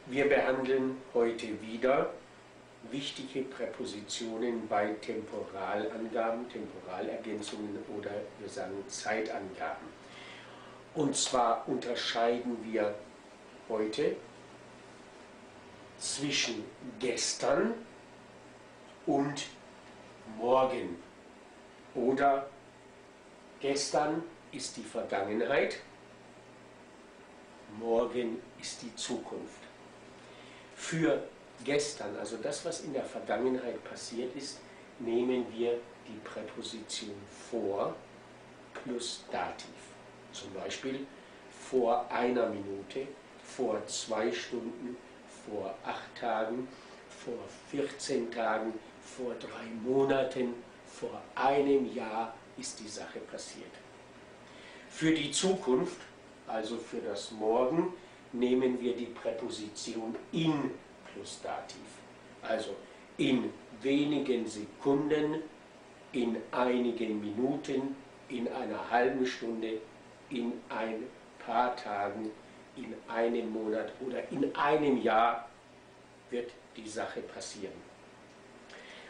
Wir behandeln heute wieder wichtige Präpositionen bei Temporalangaben, Temporalergänzungen oder wir sagen Zeitangaben. Und zwar unterscheiden wir heute zwischen gestern und morgen. Oder gestern ist die Vergangenheit, morgen ist die Zukunft. Für gestern, also das, was in der Vergangenheit passiert ist, nehmen wir die Präposition vor plus Dativ. Zum Beispiel vor einer Minute, vor 2 Stunden, vor 8 Tagen, vor 14 Tagen, vor 3 Monaten, vor einem Jahr ist die Sache passiert. Für die Zukunft, also für das Morgen, nehmen wir die Präposition in plus Dativ. Also in wenigen Sekunden, in einigen Minuten, in einer halben Stunde, in ein paar Tagen, in einem Monat oder in einem Jahr wird die Sache passieren.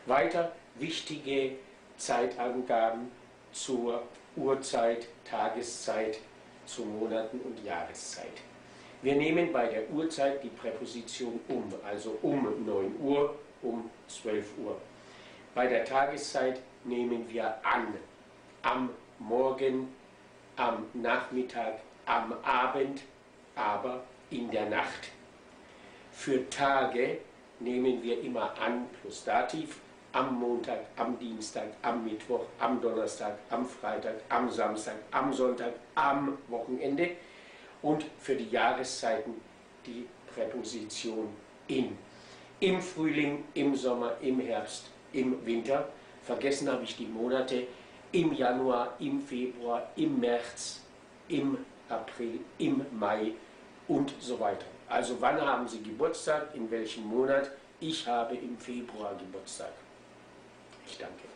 Weiter wichtige Zeitangaben zur Uhrzeit, Tageszeit, zu Monaten und Jahreszeit. Wir nehmen bei der Uhrzeit die Präposition um, also um 9 Uhr, um 12 Uhr. Bei der Tageszeit nehmen wir an, am Morgen, am Nachmittag, am Abend, aber in der Nacht. Für Tage nehmen wir immer an plus Dativ, am Montag, am Dienstag, am Mittwoch, am Donnerstag, am Freitag, am Samstag, am Sonntag, am Wochenende. Und für die Jahreszeiten die Präposition in. Im Frühling, im Sommer, im Herbst, im Winter. Vergessen habe ich die Monate. Im Januar, im Februar, im März, im April, im Mai und so weiter. Also wann haben Sie Geburtstag, in welchem Monat? Ich habe im Februar Geburtstag. Ich danke.